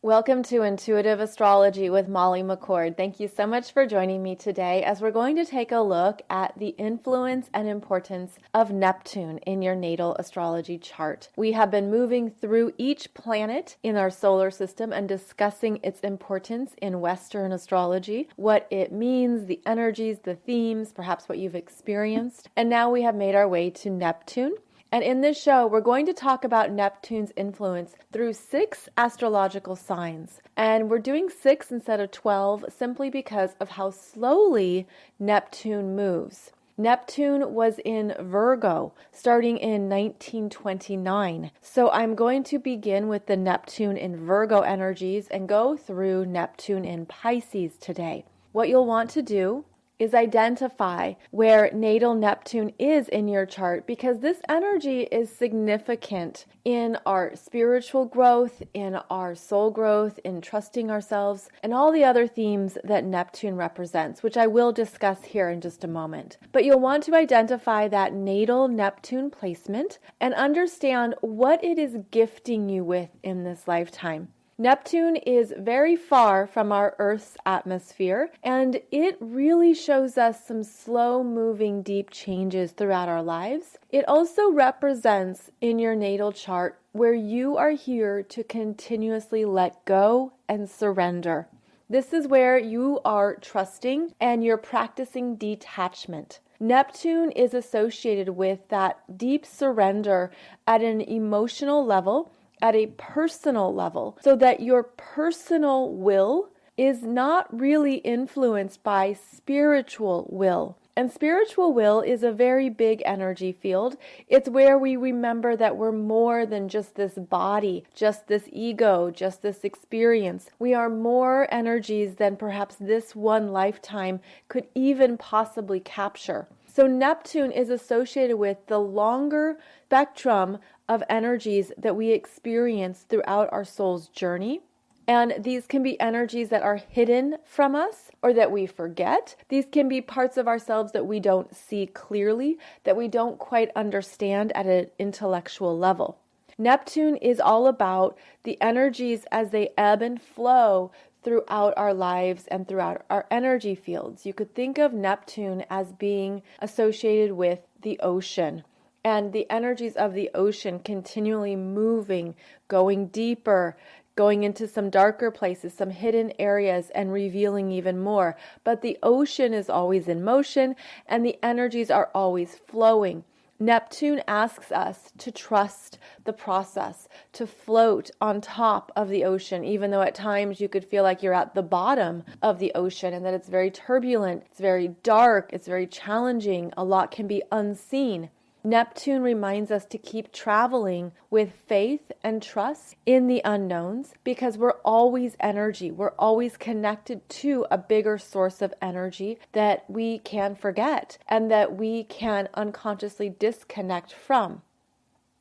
Welcome to Intuitive Astrology with Molly McCord. Thank you so much for joining me today as we're going to take a look at the influence and importance of Neptune in your natal astrology chart. We have been moving through each planet in our solar system and discussing its importance in Western astrology, what it means, the energies, the themes, perhaps what you've experienced. And now we have made our way to Neptune. And in this show, we're going to talk about Neptune's influence through 6 astrological signs. And we're doing 6 instead of 12 simply because of how slowly Neptune moves. Neptune was in Virgo starting in 1929. So I'm going to begin with the Neptune in Virgo energies and go through Neptune in Pisces today. What you'll want to do is identify where natal Neptune is in your chart, because this energy is significant in our spiritual growth, in our soul growth, in trusting ourselves, and all the other themes that Neptune represents, which I will discuss here in just a moment. But you'll want to identify that natal Neptune placement and understand what it is gifting you with in this lifetime. Neptune is very far from our Earth's atmosphere, and it really shows us some slow-moving, deep changes throughout our lives. It also represents in your natal chart where you are here to continuously let go and surrender. This is where you are trusting and you're practicing detachment. Neptune is associated with that deep surrender at an emotional level, at a personal level, so that your personal will is not really influenced by spiritual will. And spiritual will is a very big energy field. It's where we remember that we're more than just this body, just this ego, just this experience. We are more energies than perhaps this one lifetime could even possibly capture. So Neptune is associated with the longer spectrum of energies that we experience throughout our soul's journey. And these can be energies that are hidden from us or that we forget. These can be parts of ourselves that we don't see clearly, that we don't quite understand at an intellectual level. Neptune is all about the energies as they ebb and flow throughout our lives and throughout our energy fields. You could think of Neptune as being associated with the ocean and the energies of the ocean continually moving, going deeper, going into some darker places, some hidden areas, and revealing even more. But the ocean is always in motion and the energies are always flowing. Neptune asks us to trust the process, to float on top of the ocean, even though at times you could feel like you're at the bottom of the ocean and that it's very turbulent, it's very dark, it's very challenging, a lot can be unseen. Neptune reminds us to keep traveling with faith and trust in the unknowns, because we're always energy. We're always connected to a bigger source of energy that we can forget and that we can unconsciously disconnect from.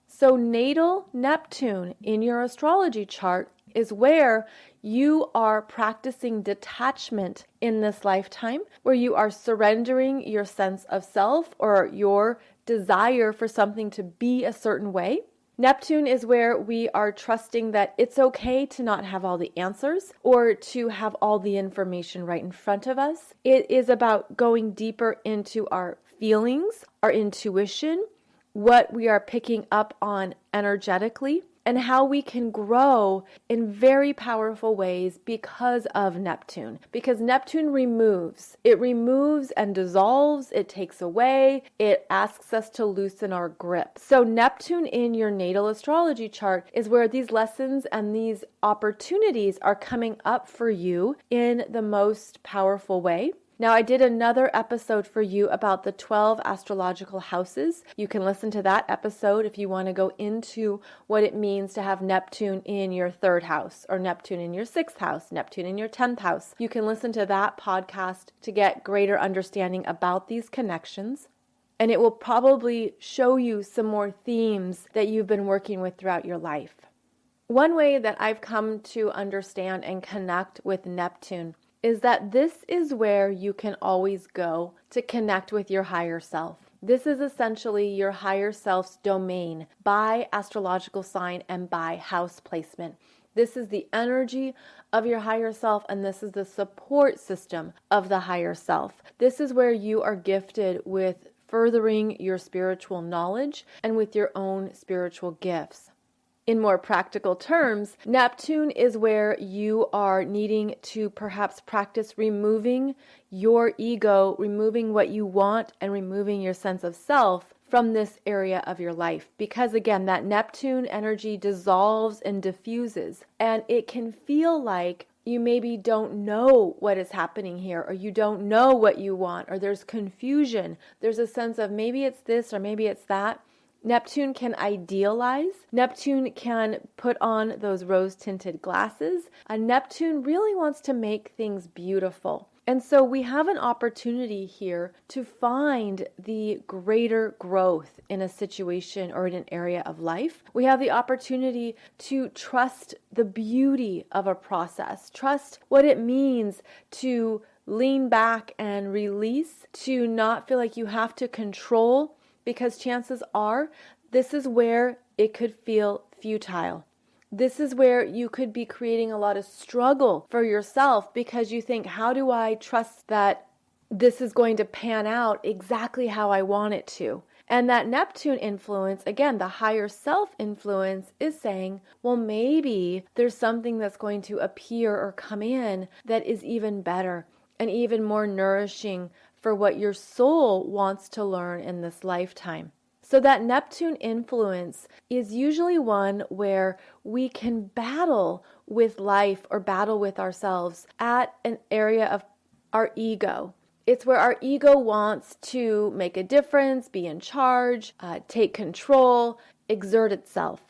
So natal Neptune in your astrology chart is where you are practicing detachment in this lifetime, where you are surrendering your sense of self or your desire for something to be a certain way. Neptune is where we are trusting that it's okay to not have all the answers or to have all the information right in front of us. It is about going deeper into our feelings, our intuition, what we are picking up on energetically, and how we can grow in very powerful ways because of Neptune. Because Neptune removes. It removes and dissolves. It takes away. It asks us to loosen our grip. So Neptune in your natal astrology chart is where these lessons and these opportunities are coming up for you in the most powerful way. Now, I did another episode for you about the 12 astrological houses. You can listen to that episode if you want to go into what it means to have Neptune in your 3rd house, or Neptune in your 6th house, Neptune in your 10th house. You can listen to that podcast to get greater understanding about these connections. And it will probably show you some more themes that you've been working with throughout your life. One way that I've come to understand and connect with Neptune is that this is where you can always go to connect with your higher self. This is essentially your higher self's domain by astrological sign and by house placement. This is the energy of your higher self, and this is the support system of the higher self. This is where you are gifted with furthering your spiritual knowledge and with your own spiritual gifts. In more practical terms, Neptune is where you are needing to perhaps practice removing your ego, removing what you want, and removing your sense of self from this area of your life. Because again, that Neptune energy dissolves and diffuses, and it can feel like you maybe don't know what is happening here, or you don't know what you want, or there's confusion. There's a sense of maybe it's this or maybe it's that. Neptune can idealize. Neptune can put on those rose-tinted glasses. Neptune really wants to make things beautiful. And so we have an opportunity here to find the greater growth in a situation or in an area of life. We have the opportunity to trust the beauty of a process, trust what it means to lean back and release, to not feel like you have to control, because chances are this is where it could feel futile. This is where you could be creating a lot of struggle for yourself because you think, how do I trust that this is going to pan out exactly how I want it to? And that Neptune influence, again, the higher self influence is saying, well, maybe there's something that's going to appear or come in that is even better and even more nourishing for what your soul wants to learn in this lifetime. So that Neptune influence is usually one where we can battle with life or battle with ourselves at an area of our ego. It's where our ego wants to make a difference, be in charge, take control, exert itself.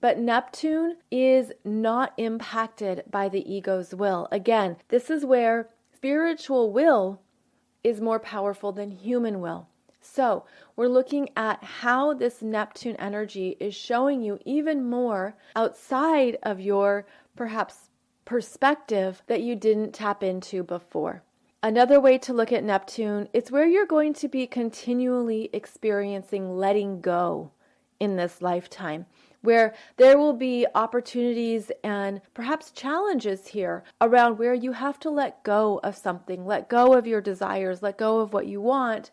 But Neptune is not impacted by the ego's will. Again, this is where spiritual will is more powerful than human will. So we're looking at how this Neptune energy is showing you even more outside of your perhaps perspective that you didn't tap into before. Another way to look at Neptune, it's where you're going to be continually experiencing letting go in this lifetime, where there will be opportunities and perhaps challenges here around where you have to let go of something, let go of your desires, let go of what you want,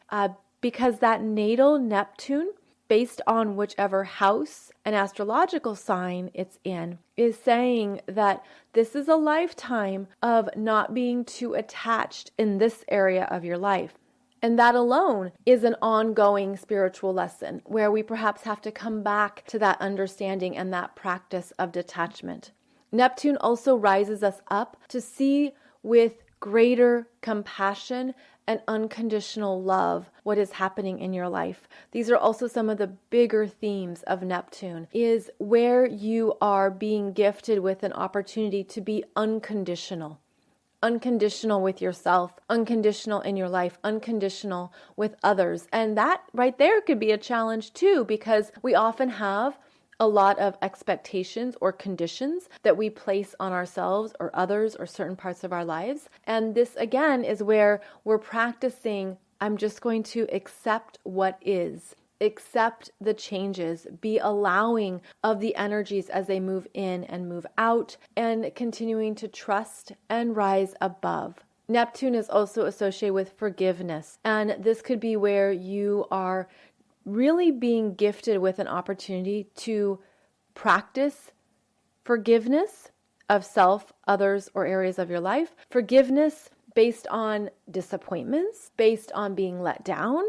because that natal Neptune, based on whichever house and astrological sign it's in, is saying that this is a lifetime of not being too attached in this area of your life. And that alone is an ongoing spiritual lesson where we perhaps have to come back to that understanding and that practice of detachment. Neptune also rises us up to see with greater compassion and unconditional love what is happening in your life. These are also some of the bigger themes of Neptune, is where you are being gifted with an opportunity to be unconditional. Unconditional with yourself, unconditional in your life, unconditional with others. And that right there could be a challenge too, because we often have a lot of expectations or conditions that we place on ourselves or others or certain parts of our lives. And this again is where we're practicing, I'm just going to accept what is. Accept the changes, be allowing of the energies as they move in and move out, and continuing to trust and rise above. Neptune is also associated with forgiveness, and this could be where you are really being gifted with an opportunity to practice forgiveness of self, others, or areas of your life. Forgiveness based on disappointments, based on being let down,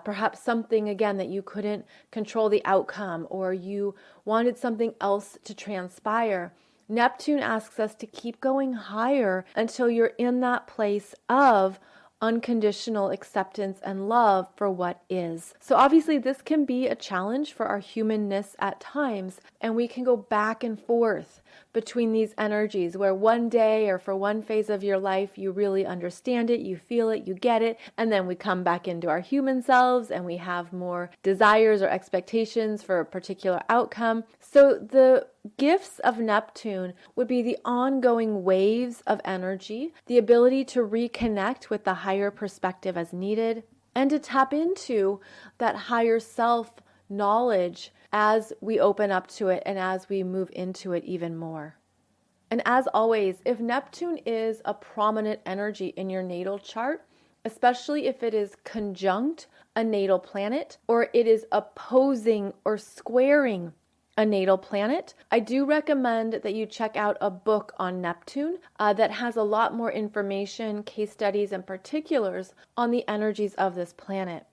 perhaps something, again, that you couldn't control the outcome, or you wanted something else to transpire. Neptune asks us to keep going higher until you're in that place of unconditional acceptance and love for what is. So obviously this can be a challenge for our humanness at times, and we can go back and forth between these energies where one day or for one phase of your life you really understand it, you feel it, you get it, and then we come back into our human selves and we have more desires or expectations for a particular outcome. So the gifts of Neptune would be the ongoing waves of energy, the ability to reconnect with the higher perspective as needed, and to tap into that higher self knowledge as we open up to it and as we move into it even more. And as always, if Neptune is a prominent energy in your natal chart, especially if it is conjunct a natal planet or it is opposing or squaring a natal planet, I do recommend that you check out a book on Neptune that has a lot more information, case studies, and particulars on the energies of this planet.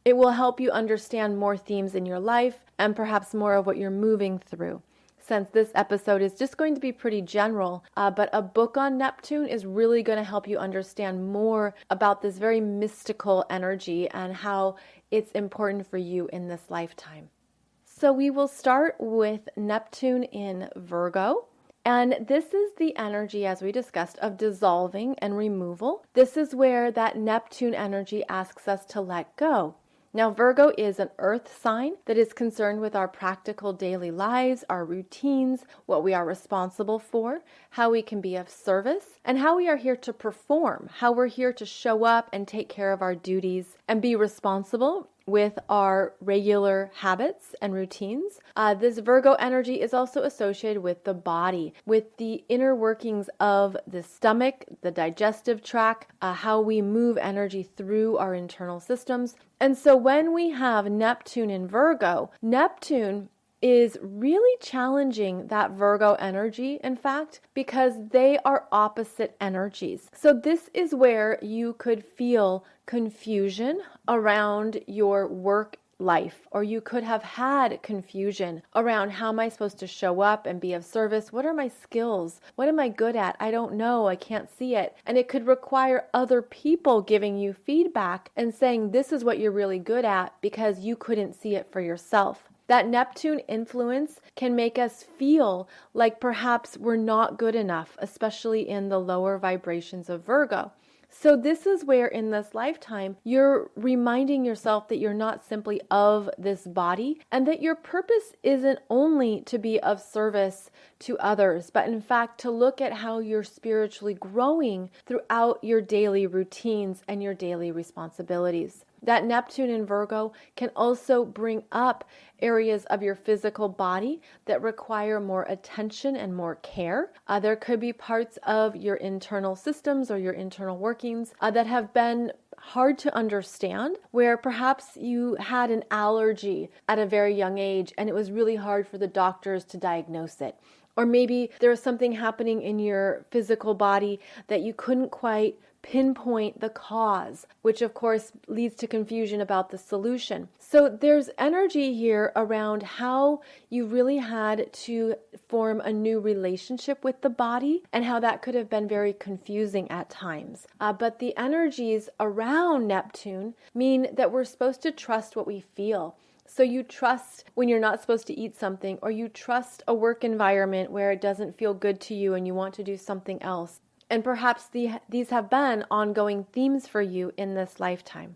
It will help you understand more themes in your life and perhaps more of what you're moving through. Since this episode is just going to be pretty general, but a book on Neptune is really going to help you understand more about this very mystical energy and how it's important for you in this lifetime. So we will start with Neptune in Virgo. And this is the energy, as we discussed, of dissolving and removal. This is where that Neptune energy asks us to let go. Now, Virgo is an earth sign that is concerned with our practical daily lives, our routines, what we are responsible for, how we can be of service, and how we are here to perform, how we're here to show up and take care of our duties and be responsible with our regular habits and routines. This Virgo energy is also associated with the body, with the inner workings of the stomach, the digestive tract, how we move energy through our internal systems. And so when we have Neptune in Virgo, Neptune is really challenging that Virgo energy, in fact, because they are opposite energies. So this is where you could feel confusion around your work life, or you could have had confusion around how am I supposed to show up and be of service? What are my skills? What am I good at? I don't know. I can't see it. And it could require other people giving you feedback and saying this is what you're really good at because you couldn't see it for yourself. That Neptune influence can make us feel like perhaps we're not good enough, especially in the lower vibrations of Virgo. So this is where in this lifetime, you're reminding yourself that you're not simply of this body and that your purpose isn't only to be of service to others, but in fact to look at how you're spiritually growing throughout your daily routines and your daily responsibilities. That Neptune in Virgo can also bring up areas of your physical body that require more attention and more care. There could be parts of your internal systems or your internal workings that have been hard to understand, where perhaps you had an allergy at a very young age and it was really hard for the doctors to diagnose it. Or maybe there was something happening in your physical body that you couldn't quite pinpoint the cause, which of course leads to confusion about the solution. So there's energy here around how you really had to form a new relationship with the body and how that could have been very confusing at times. But the energies around Neptune mean that we're supposed to trust what we feel. So you trust when you're not supposed to eat something, or you trust a work environment where it doesn't feel good to you and you want to do something else. And perhaps these have been ongoing themes for you in this lifetime.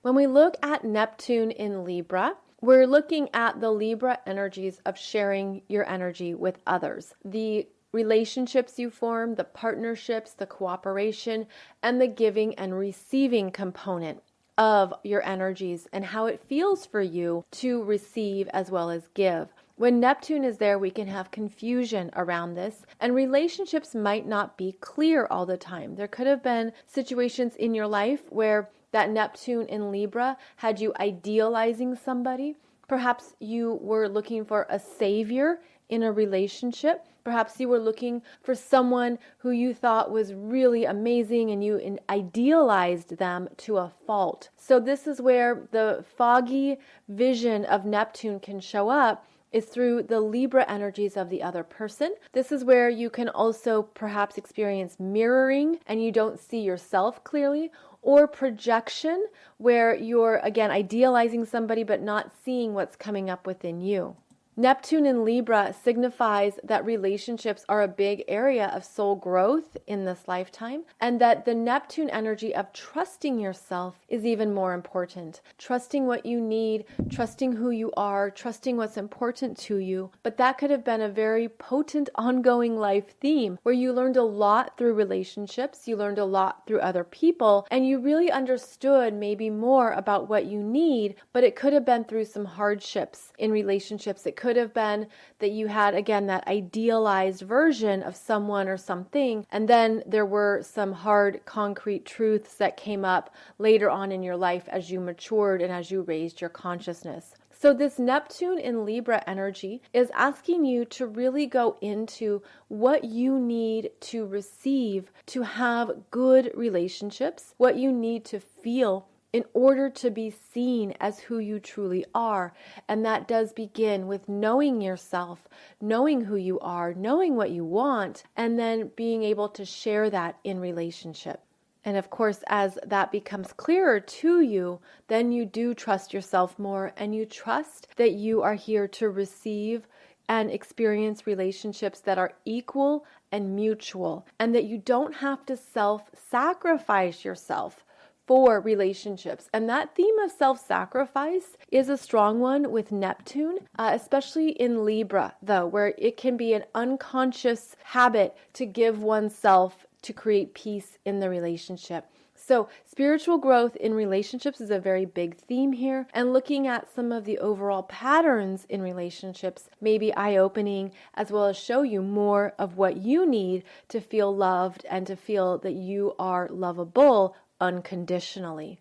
When we look at Neptune in Libra, we're looking at the Libra energies of sharing your energy with others. The relationships you form, the partnerships, the cooperation, and the giving and receiving component of your energies and how it feels for you to receive as well as give. When Neptune is there, we can have confusion around this, and relationships might not be clear all the time. There could have been situations in your life where that Neptune in Libra had you idealizing somebody. Perhaps you were looking for a savior in a relationship. Perhaps you were looking for someone who you thought was really amazing and you idealized them to a fault. So this is where the foggy vision of Neptune can show up, is through the Libra energies of the other person. This is where you can also perhaps experience mirroring and you don't see yourself clearly, or projection where you're again idealizing somebody but not seeing what's coming up within you. Neptune in Libra signifies that relationships are a big area of soul growth in this lifetime, and that the Neptune energy of trusting yourself is even more important. Trusting what you need, trusting who you are, trusting what's important to you. But that could have been a very potent ongoing life theme where you learned a lot through relationships, you learned a lot through other people, and you really understood maybe more about what you need, but it could have been through some hardships in relationships. It could have been that you had, again, that idealized version of someone or something, and then there were some hard, concrete truths that came up later on in your life as you matured and as you raised your consciousness. So this Neptune in Libra energy is asking you to really go into what you need to receive to have good relationships, what you need to feel in order to be seen as who you truly are. And that does begin with knowing yourself, knowing who you are, knowing what you want, and then being able to share that in relationship. And of course, as that becomes clearer to you, then you do trust yourself more, and you trust that you are here to receive and experience relationships that are equal and mutual, and that you don't have to self-sacrifice yourself for relationships. And that theme of self-sacrifice is a strong one with Neptune, especially in Libra, though, where it can be an unconscious habit to give oneself to create peace in the relationship. So spiritual growth in relationships is a very big theme here, and looking at some of the overall patterns in relationships may be eye-opening, as well as show you more of what you need to feel loved and to feel that you are lovable unconditionally.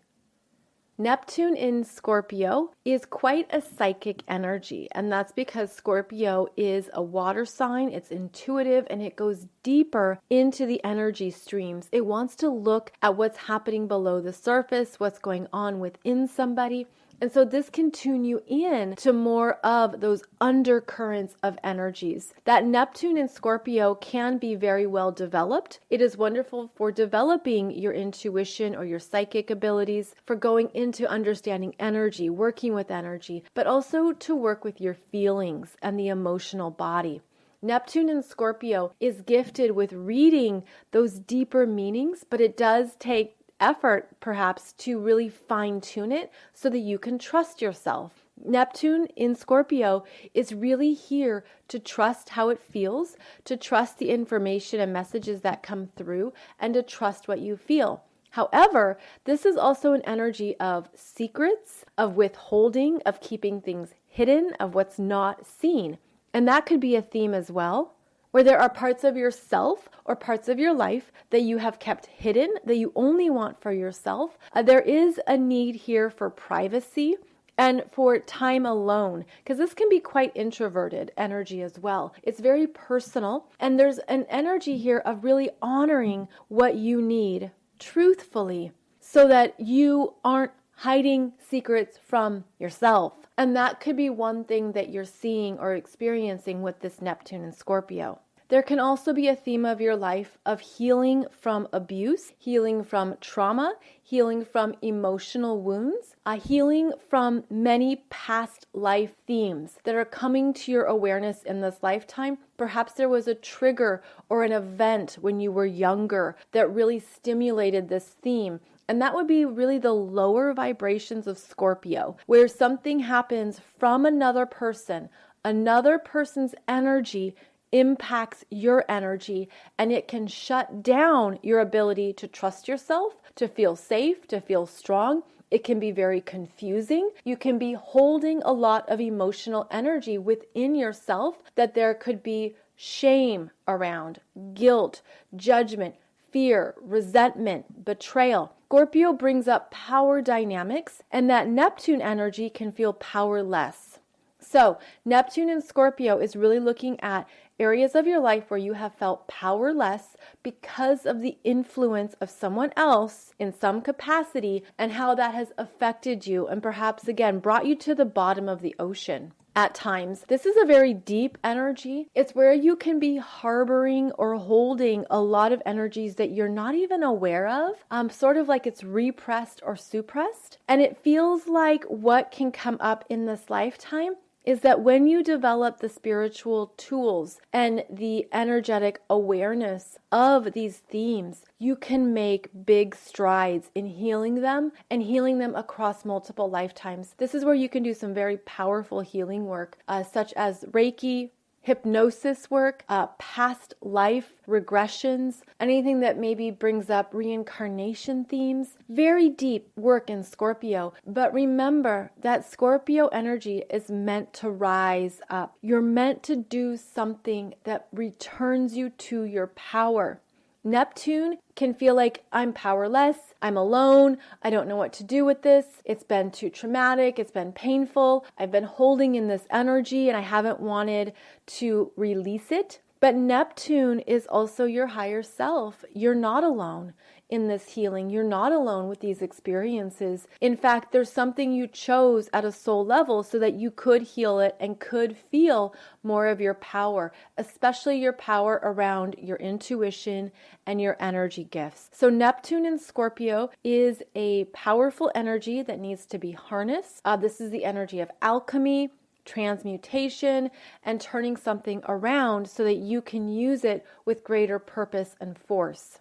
Neptune in Scorpio is quite a psychic energy, and that's because Scorpio is a water sign. It's intuitive and it goes deeper into the energy streams. It wants to look at what's happening below the surface, what's going on within somebody. And so this can tune you in to more of those undercurrents of energies. That Neptune in Scorpio can be very well developed. It is wonderful for developing your intuition or your psychic abilities, for going into understanding energy, working with energy, but also to work with your feelings and the emotional body. Neptune in Scorpio is gifted with reading those deeper meanings, but it does take effort perhaps to really fine-tune it so that you can trust yourself. Neptune in Scorpio is really here to trust how it feels, to trust the information and messages that come through, and to trust what you feel. However, this is also an energy of secrets, of withholding, of keeping things hidden, of what's not seen. And that could be a theme as well, where there are parts of yourself or parts of your life that you have kept hidden, that you only want for yourself. There is a need here for privacy and for time alone, because this can be quite introverted energy as well. It's very personal, and there's an energy here of really honoring what you need truthfully so that you aren't hiding secrets from yourself. And that could be one thing that you're seeing or experiencing with this Neptune in Scorpio. There can also be a theme of your life of healing from abuse, healing from trauma, healing from emotional wounds, healing from many past life themes that are coming to your awareness in this lifetime. Perhaps there was a trigger or an event when you were younger that really stimulated this theme. And that would be really the lower vibrations of Scorpio, where something happens from another person's energy impacts your energy, and it can shut down your ability to trust yourself, to feel safe, to feel strong. It can be very confusing. You can be holding a lot of emotional energy within yourself that there could be shame around, guilt, judgment, fear, resentment, betrayal. Scorpio brings up power dynamics, and that Neptune energy can feel powerless. So Neptune in Scorpio is really looking at areas of your life where you have felt powerless because of the influence of someone else in some capacity, and how that has affected you and perhaps again brought you to the bottom of the ocean. At times, this is a very deep energy. It's where you can be harboring or holding a lot of energies that you're not even aware of, sort of like it's repressed or suppressed. And it feels like what can come up in this lifetime is that when you develop the spiritual tools and the energetic awareness of these themes, you can make big strides in healing them and healing them across multiple lifetimes. This is where you can do some very powerful healing work, such as Reiki, hypnosis work, past life regressions, anything that maybe brings up reincarnation themes. Very deep work in Scorpio. But remember that Scorpio energy is meant to rise up. You're meant to do something that returns you to your power. Neptune can feel like I'm powerless, I'm alone, I don't know what to do with this, it's been too traumatic, it's been painful, I've been holding in this energy and I haven't wanted to release it. But Neptune is also your higher self. You're not alone in this healing. You're not alone with these experiences. In fact, there's something you chose at a soul level so that you could heal it and could feel more of your power, especially your power around your intuition and your energy gifts. So Neptune in Scorpio is a powerful energy that needs to be harnessed. This is the energy of alchemy, transmutation, and turning something around so that you can use it with greater purpose and force.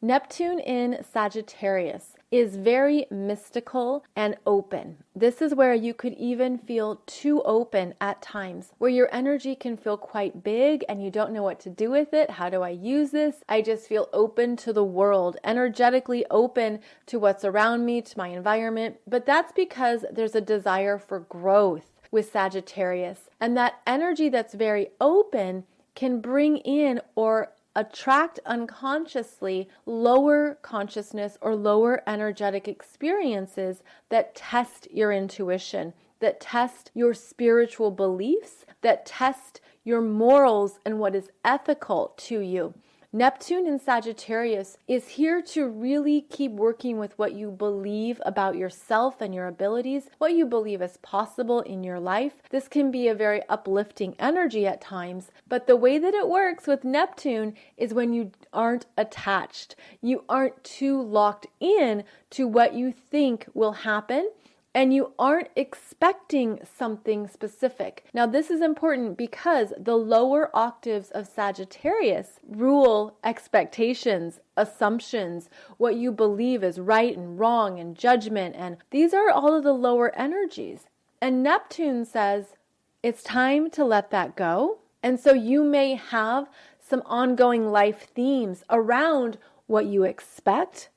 Neptune in Sagittarius is very mystical and open. This is where you could even feel too open at times, where your energy can feel quite big and you don't know what to do with it. How do I use this? I just feel open to the world, energetically open to what's around me, to my environment. But that's because there's a desire for growth with Sagittarius. And that energy that's very open can bring in or attract unconsciously lower consciousness or lower energetic experiences that test your intuition, that test your spiritual beliefs, that test your morals and what is ethical to you. Neptune in Sagittarius is here to really keep working with what you believe about yourself and your abilities, what you believe is possible in your life. This can be a very uplifting energy at times, but the way that it works with Neptune is when you aren't attached. You aren't too locked in to what you think will happen, and you aren't expecting something specific. Now, this is important because the lower octaves of Sagittarius rule expectations, assumptions, what you believe is right and wrong, and judgment, and these are all of the lower energies. And Neptune says, it's time to let that go. And so you may have some ongoing life themes around what you expect,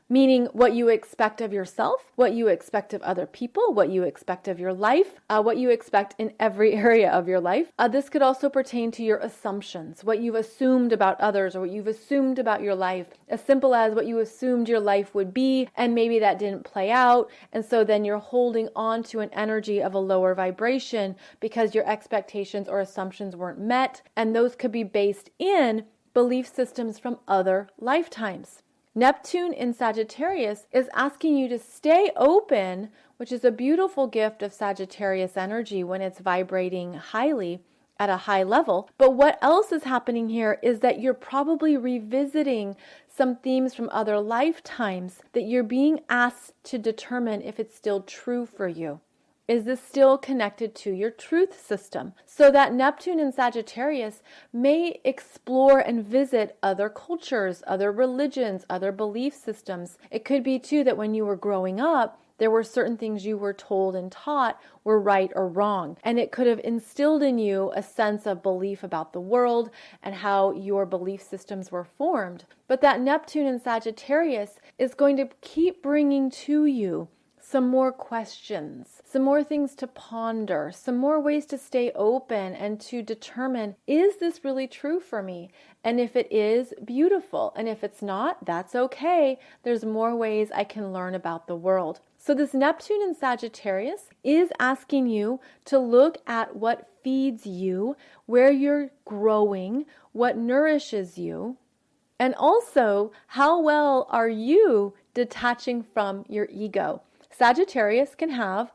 meaning what you expect of yourself, what you expect of other people, what you expect of your life, what you expect in every area of your life. This could also pertain to your assumptions, what you've assumed about others or what you've assumed about your life, as simple as what you assumed your life would be, and maybe that didn't play out. And so then you're holding on to an energy of a lower vibration because your expectations or assumptions weren't met. And those could be based in belief systems from other lifetimes. Neptune in Sagittarius is asking you to stay open, which is a beautiful gift of Sagittarius energy when it's vibrating highly at a high level. But what else is happening here is that you're probably revisiting some themes from other lifetimes that you're being asked to determine if it's still true for you. Is this still connected to your truth system? So that Neptune in Sagittarius may explore and visit other cultures, other religions, other belief systems. It could be too that when you were growing up, there were certain things you were told and taught were right or wrong. And it could have instilled in you a sense of belief about the world and how your belief systems were formed. But that Neptune in Sagittarius is going to keep bringing to you some more questions, some more things to ponder, some more ways to stay open and to determine, is this really true for me? And if it is, beautiful. And if it's not, that's okay. There's more ways I can learn about the world. So this Neptune in Sagittarius is asking you to look at what feeds you, where you're growing, what nourishes you, and also how well are you detaching from your ego. Sagittarius can have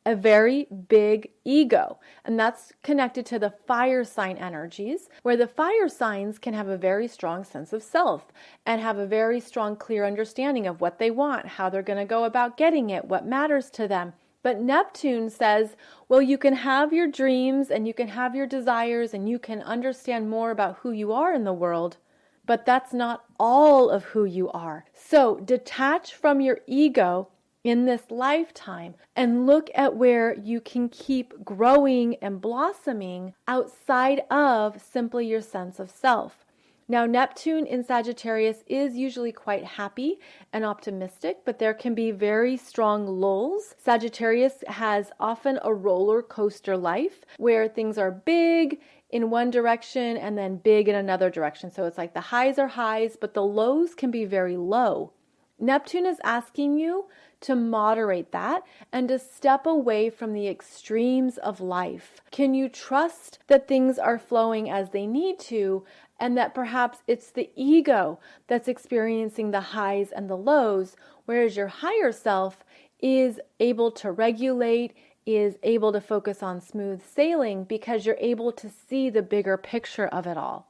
a very big ego, and that's connected to the fire sign energies, where the fire signs can have a very strong sense of self and have a very strong, clear understanding of what they want, how they're going to go about getting it, what matters to them. But Neptune says, well, you can have your dreams and you can have your desires and you can understand more about who you are in the world, but that's not all of who you are. So detach from your ego in this lifetime and look at where you can keep growing and blossoming outside of simply your sense of self. Now, Neptune in Sagittarius is usually quite happy and optimistic, but there can be very strong lulls. Sagittarius has often a roller coaster life where things are big in one direction and then big in another direction. So it's like the highs are highs, but the lows can be very low. Neptune is asking you to moderate that and to step away from the extremes of life. Can you trust that things are flowing as they need to, and that perhaps it's the ego that's experiencing the highs and the lows, whereas your higher self is able to regulate, is able to focus on smooth sailing because you're able to see the bigger picture of it all.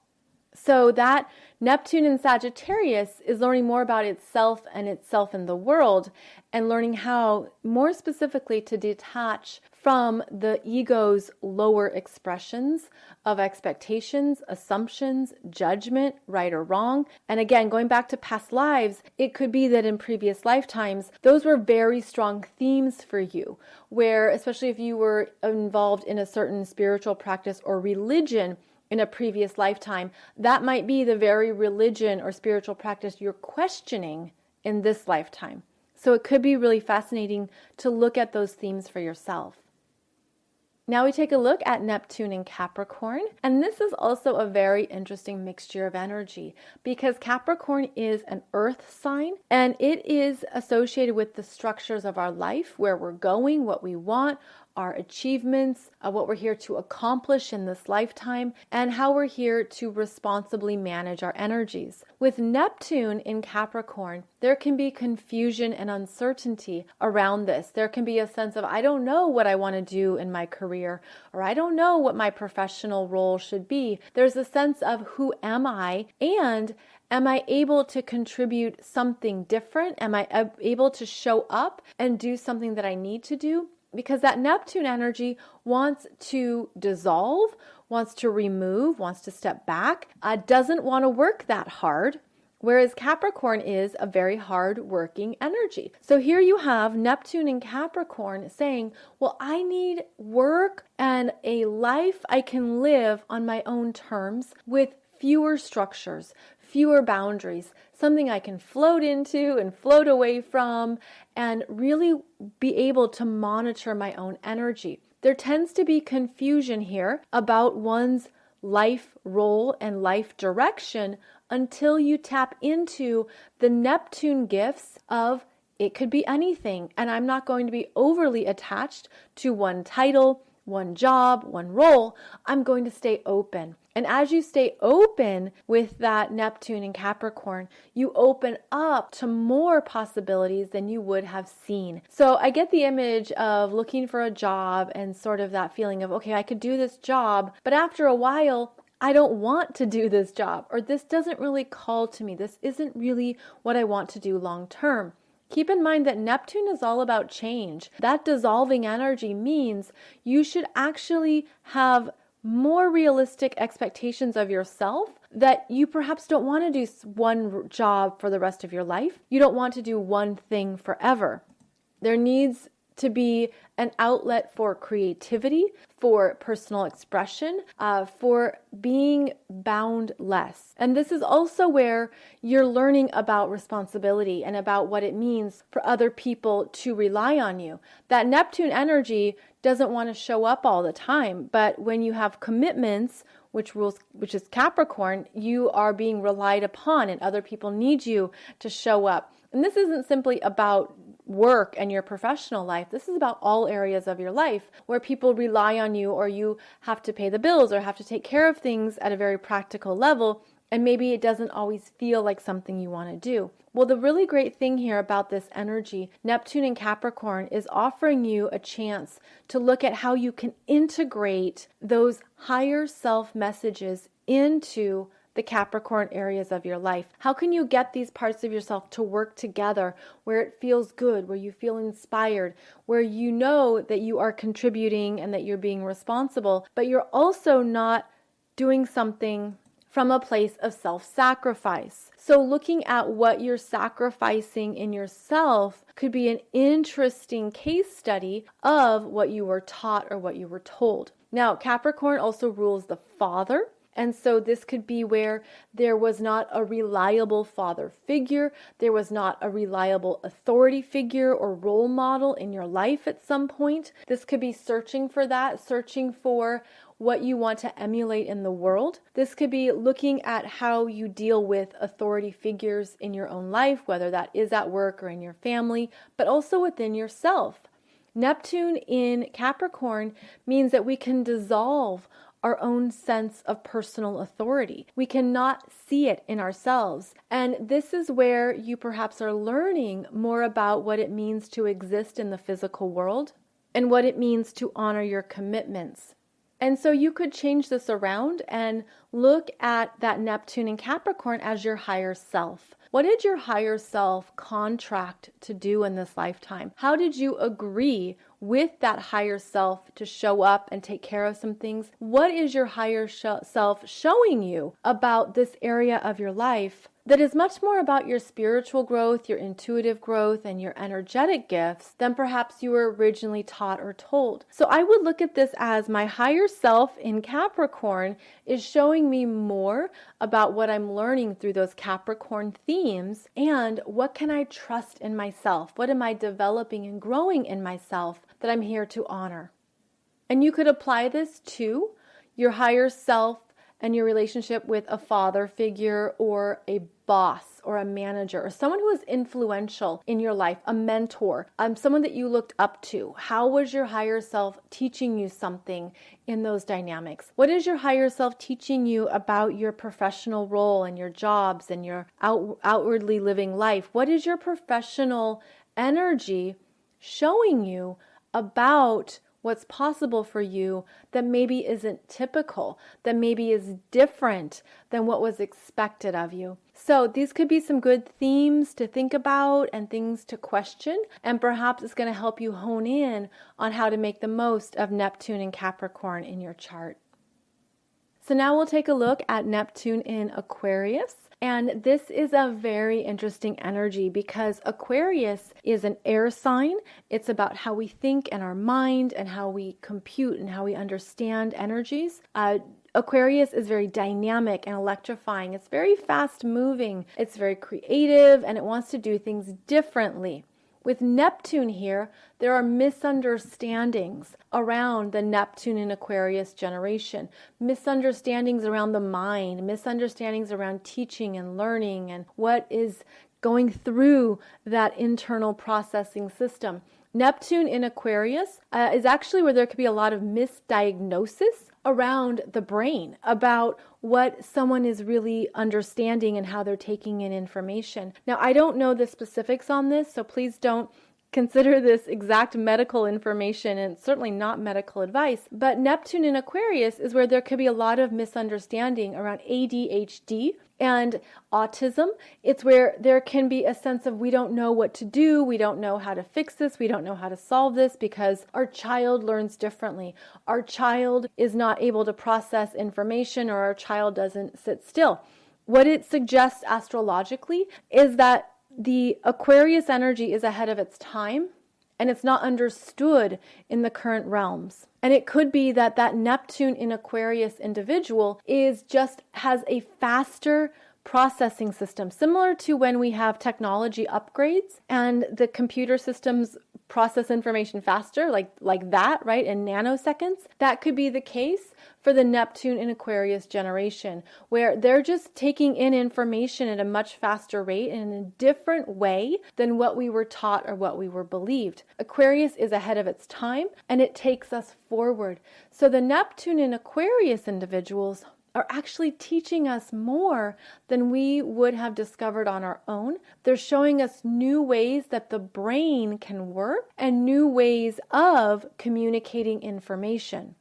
So that Neptune in Sagittarius is learning more about itself and itself in the world, and learning how, more specifically, to detach from the ego's lower expressions of expectations, assumptions, judgment, right or wrong. And again, going back to past lives, it could be that in previous lifetimes, those were very strong themes for you, where, especially if you were involved in a certain spiritual practice or religion, in a previous lifetime, that might be the very religion or spiritual practice you're questioning in this lifetime. So it could be really fascinating to look at those themes for yourself. Now we take a look at Neptune in Capricorn, and this is also a very interesting mixture of energy because Capricorn is an earth sign and it is associated with the structures of our life, where we're going, what we want, our achievements, what we're here to accomplish in this lifetime, and how we're here to responsibly manage our energies. With Neptune in Capricorn, there can be confusion and uncertainty around this. There can be a sense of, I don't know what I want to do in my career, or I don't know what my professional role should be. There's a sense of, who am I? And am I able to contribute something different? Am I able to show up and do something that I need to do? Because that Neptune energy wants to dissolve, wants to remove, wants to step back, doesn't want to work that hard, whereas Capricorn is a very hard-working energy. So here you have Neptune in Capricorn saying, well, I need work and a life I can live on my own terms with fewer structures, fewer boundaries, something I can float into and float away from, and really be able to monitor my own energy. There tends to be confusion here about one's life role and life direction until you tap into the Neptune gifts of, it could be anything, and I'm not going to be overly attached to one title, one job, one role. I'm going to stay open. And as you stay open with that Neptune in Capricorn, you open up to more possibilities than you would have seen. So I get the image of looking for a job and sort of that feeling of, okay, I could do this job, but after a while, I don't want to do this job, or this doesn't really call to me. This isn't really what I want to do long term. Keep in mind that Neptune is all about change. That dissolving energy means you should actually have more realistic expectations of yourself, that you perhaps don't want to do one job for the rest of your life. You don't want to do one thing forever. There needs to be an outlet for creativity, for personal expression, for being boundless. And this is also where you're learning about responsibility and about what it means for other people to rely on you. That Neptune energy doesn't want to show up all the time, but when you have commitments, which is Capricorn, you are being relied upon and other people need you to show up. And this isn't simply about work and your professional life. This is about all areas of your life where people rely on you, or you have to pay the bills or have to take care of things at a very practical level, and maybe it doesn't always feel like something you want to do. Well, the really great thing here about this energy, Neptune in Capricorn, is offering you a chance to look at how you can integrate those higher self messages into the Capricorn areas of your life? How can you get these parts of yourself to work together where it feels good, where you feel inspired, where you know that you are contributing and that you're being responsible, but you're also not doing something from a place of self-sacrifice? So looking at what you're sacrificing in yourself could be an interesting case study of what you were taught or what you were told. Now, Capricorn also rules the father. And so this could be where there was not a reliable father figure, there was not a reliable authority figure or role model in your life at some point. This could be searching for that, searching for what you want to emulate in the world. This could be looking at how you deal with authority figures in your own life, whether that is at work or in your family, but also within yourself. Neptune in Capricorn means that we can dissolve our own sense of personal authority. We cannot see it in ourselves. And this is where you perhaps are learning more about what it means to exist in the physical world and what it means to honor your commitments. And so you could change this around and look at that Neptune in Capricorn as your higher self. What did your higher self contract to do in this lifetime? How did you agree with that higher self to show up and take care of some things? What is your higher self showing you about this area of your life that is much more about your spiritual growth, your intuitive growth, and your energetic gifts than perhaps you were originally taught or told? So I would look at this as my higher self in Capricorn is showing me more about what I'm learning through those Capricorn themes, and what can I trust in myself? What am I developing and growing in myself that I'm here to honor? And you could apply this to your higher self and your relationship with a father figure or a boss or a manager or someone who is influential in your life, a mentor, someone that you looked up to. How was your higher self teaching you something in those dynamics? What is your higher self teaching you about your professional role and your jobs and your outwardly living life? What is your professional energy showing you about what's possible for you that maybe isn't typical, that maybe is different than what was expected of you? So these could be some good themes to think about and things to question, and perhaps it's going to help you hone in on how to make the most of Neptune and Capricorn in your chart. So now we'll take a look at Neptune in Aquarius. And this is a very interesting energy because Aquarius is an air sign. It's about how we think and our mind and how we compute and how we understand energies. Aquarius is very dynamic and electrifying. It's very fast moving. It's very creative and it wants to do things differently. With Neptune here, there are misunderstandings around the Neptune in Aquarius generation, misunderstandings around the mind, misunderstandings around teaching and learning and what is going through that internal processing system. Neptune in Aquarius is actually where there could be a lot of misdiagnosis around the brain, about what someone is really understanding and how they're taking in information. Now, I don't know the specifics on this, so please don't consider this exact medical information, and it's certainly not medical advice. But Neptune in Aquarius is where there could be a lot of misunderstanding around ADHD and autism. It's where there can be a sense of we don't know what to do, we don't know how to fix this, we don't know how to solve this because our child learns differently. Our child is not able to process information, or our child doesn't sit still. What it suggests astrologically is that the Aquarius energy is ahead of its time and it's not understood in the current realms. And it could be that that Neptune in Aquarius individual has a faster processing system, similar to when we have technology upgrades and the computer systems process information faster, like that, right, in nanoseconds. That could be the case for the Neptune in Aquarius generation, where they're just taking in information at a much faster rate and in a different way than what we were taught or what we were believed. Aquarius is ahead of its time and it takes us forward. So the Neptune in Aquarius individuals are actually teaching us more than we would have discovered on our own. They're showing us new ways that the brain can work and new ways of communicating information.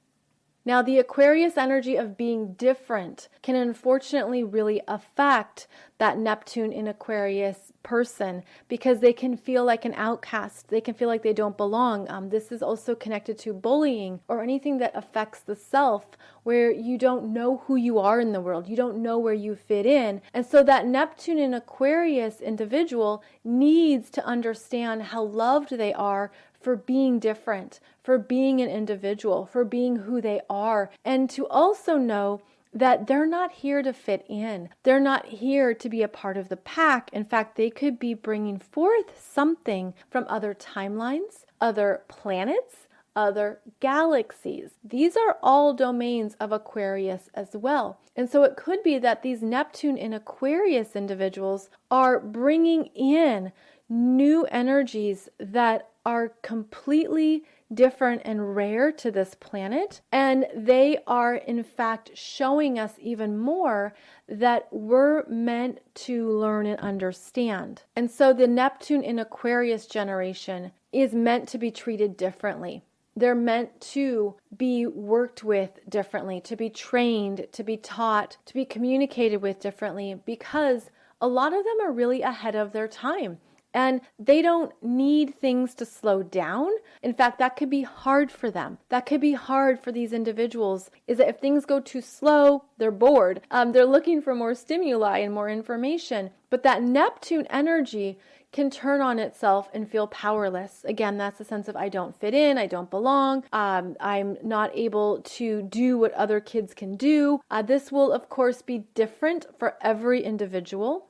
Now, the Aquarius energy of being different can unfortunately really affect that Neptune in Aquarius person because they can feel like an outcast. They can feel like they don't belong. This is also connected to bullying or anything that affects the self, where you don't know who you are in the world. You don't know where you fit in. And so that Neptune in Aquarius individual needs to understand how loved they are for being different, for being an individual, for being who they are, and to also know that they're not here to fit in. They're not here to be a part of the pack. In fact, they could be bringing forth something from other timelines, other planets, other galaxies. These are all domains of Aquarius as well. And so it could be that these Neptune in Aquarius individuals are bringing in new energies that are completely different and rare to this planet. And they are, in fact, showing us even more that we're meant to learn and understand. And so the Neptune in Aquarius generation is meant to be treated differently. They're meant to be worked with differently, to be trained, to be taught, to be communicated with differently, because a lot of them are really ahead of their time. And they don't need things to slow down. In fact, that could be hard for them. That could be hard for these individuals, is that if things go too slow, they're bored. They're looking for more stimuli and more information. But that Neptune energy can turn on itself and feel powerless. Again, that's the sense of I don't fit in, I don't belong, I'm not able to do what other kids can do. This will, of course, be different for every individual.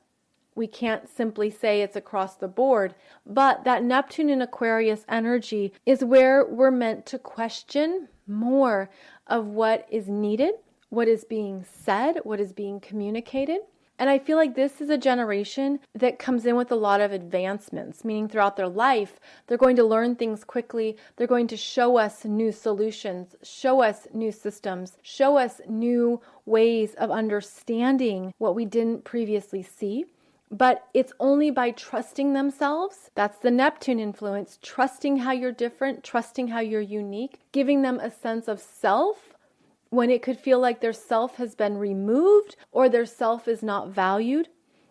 We can't simply say it's across the board, but that Neptune in Aquarius energy is where we're meant to question more of what is needed, what is being said, what is being communicated. And I feel like this is a generation that comes in with a lot of advancements, meaning throughout their life, they're going to learn things quickly. They're going to show us new solutions, show us new systems, show us new ways of understanding what we didn't previously see. But it's only by trusting themselves. That's the Neptune influence, trusting how you're different, trusting how you're unique, giving them a sense of self when it could feel like their self has been removed or their self is not valued.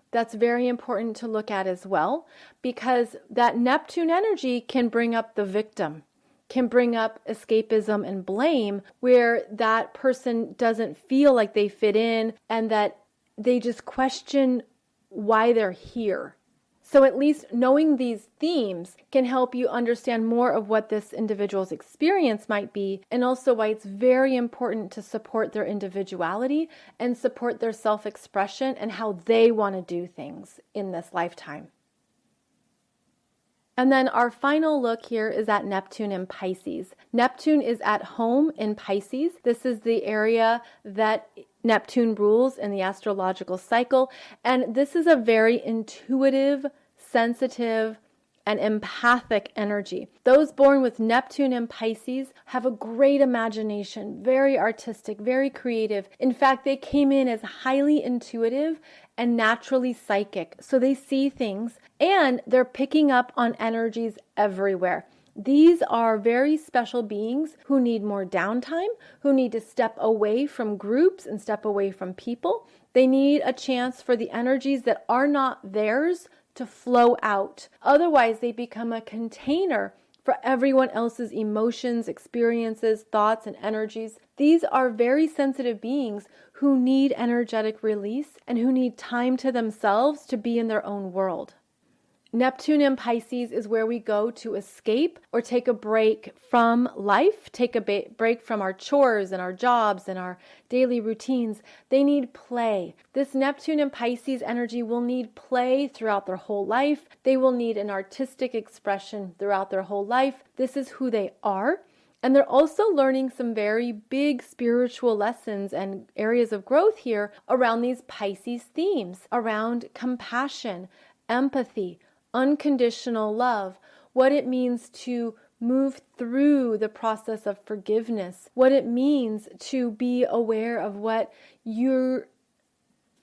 That's very important to look at as well, because that Neptune energy can bring up the victim, can bring up escapism and blame, where that person doesn't feel like they fit in and that they just question why they're here. So at least knowing these themes can help you understand more of what this individual's experience might be, and also why it's very important to support their individuality and support their self-expression and how they want to do things in this lifetime. And then our final look here is at Neptune in Pisces. Neptune is at home in Pisces. This is the area that Neptune rules in the astrological cycle. And this is a very intuitive, sensitive, and empathic energy. Those born with Neptune in Pisces have a great imagination, very artistic, very creative. In fact, they came in as highly intuitive and naturally psychic. So they see things and they're picking up on energies everywhere. These are very special beings who need more downtime, who need to step away from groups and step away from people. They need a chance for the energies that are not theirs to flow out. Otherwise, they become a container for everyone else's emotions, experiences, thoughts, and energies. These are very sensitive beings who need energetic release and who need time to themselves to be in their own world. Neptune in Pisces is where we go to escape or take a break from life, take a break from our chores and our jobs and our daily routines. They need play. This Neptune in Pisces energy will need play throughout their whole life. They will need an artistic expression throughout their whole life. This is who they are. And they're also learning some very big spiritual lessons and areas of growth here around these Pisces themes, around compassion, empathy, unconditional love, what it means to move through the process of forgiveness, what it means to be aware of what you're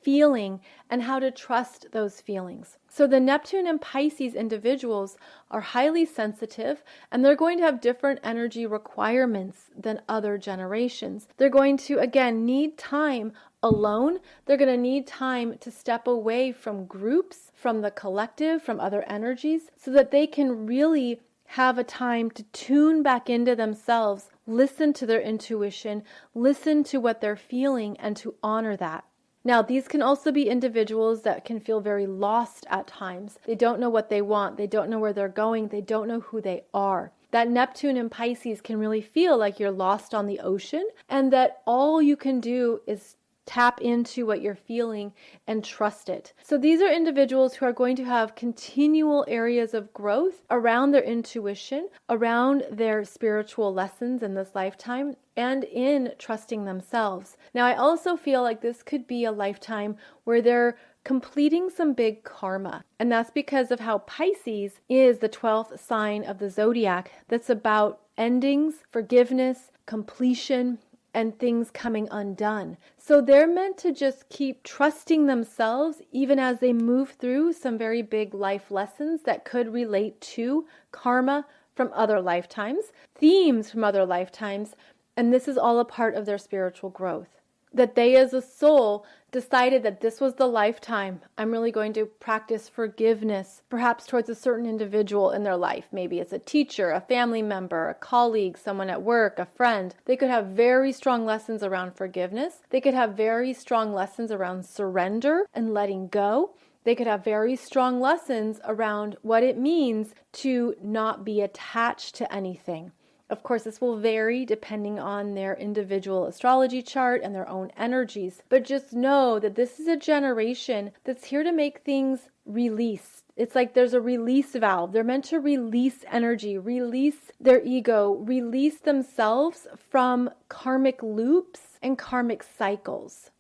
feeling and how to trust those feelings. So the Neptune and Pisces individuals are highly sensitive, and they're going to have different energy requirements than other generations. They're going to, again, need time alone. They're going to need time to step away from groups, from the collective, from other energies, so that they can really have a time to tune back into themselves, listen to their intuition, listen to what they're feeling, and to honor that. Now, these can also be individuals that can feel very lost at times. They don't know what they want. They don't know where they're going. They don't know who they are. That Neptune in Pisces can really feel like you're lost on the ocean, and that all you can do is tap into what you're feeling and trust it. So these are individuals who are going to have continual areas of growth around their intuition, around their spiritual lessons in this lifetime, and in trusting themselves. Now, I also feel like this could be a lifetime where they're completing some big karma. And that's because of how Pisces is the 12th sign of the zodiac that's about endings, forgiveness, completion, and things coming undone. So they're meant to just keep trusting themselves even as they move through some very big life lessons that could relate to karma from other lifetimes, themes from other lifetimes, and this is all a part of their spiritual growth. That they as a soul decided that this was the lifetime. I'm really going to practice forgiveness, perhaps towards a certain individual in their life. Maybe it's a teacher, a family member, a colleague, someone at work, a friend. They could have very strong lessons around forgiveness. They could have very strong lessons around surrender and letting go. They could have very strong lessons around what it means to not be attached to anything. Of course, this will vary depending on their individual astrology chart and their own energies. But just know that this is a generation that's here to make things release. It's like there's a release valve. They're meant to release energy, release their ego, release themselves from karmic loops and karmic cycles.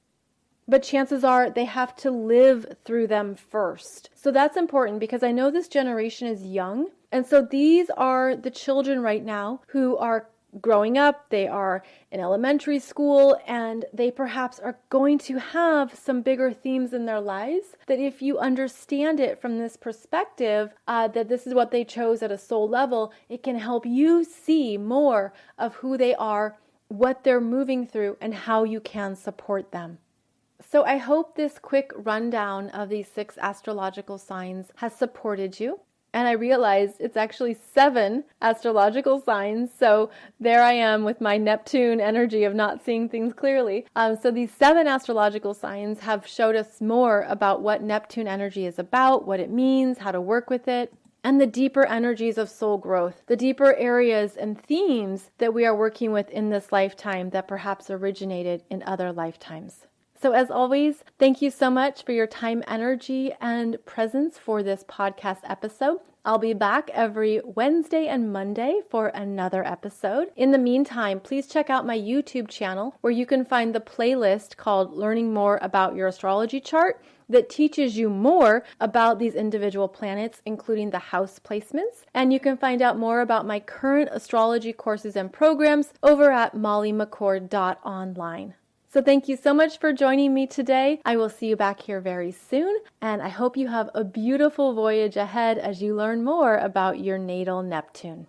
But chances are they have to live through them first. So that's important because I know this generation is young. And so these are the children right now who are growing up. They are in elementary school, and they perhaps are going to have some bigger themes in their lives that if you understand it from this perspective, that this is what they chose at a soul level, it can help you see more of who they are, what they're moving through, and how you can support them. So I hope this quick rundown of these 6 astrological signs has supported you. And I realized it's actually 7 astrological signs. So there I am with my Neptune energy of not seeing things clearly. So these 7 astrological signs have showed us more about what Neptune energy is about, what it means, how to work with it, and the deeper energies of soul growth, the deeper areas and themes that we are working with in this lifetime that perhaps originated in other lifetimes. So as always, thank you so much for your time, energy, and presence for this podcast episode. I'll be back every Wednesday and Monday for another episode. In the meantime, please check out my YouTube channel where you can find the playlist called Learning More About Your Astrology Chart that teaches you more about these individual planets, including the house placements. And you can find out more about my current astrology courses and programs over at mollymccord.online. So thank you so much for joining me today. I will see you back here very soon, and I hope you have a beautiful voyage ahead as you learn more about your natal Neptune.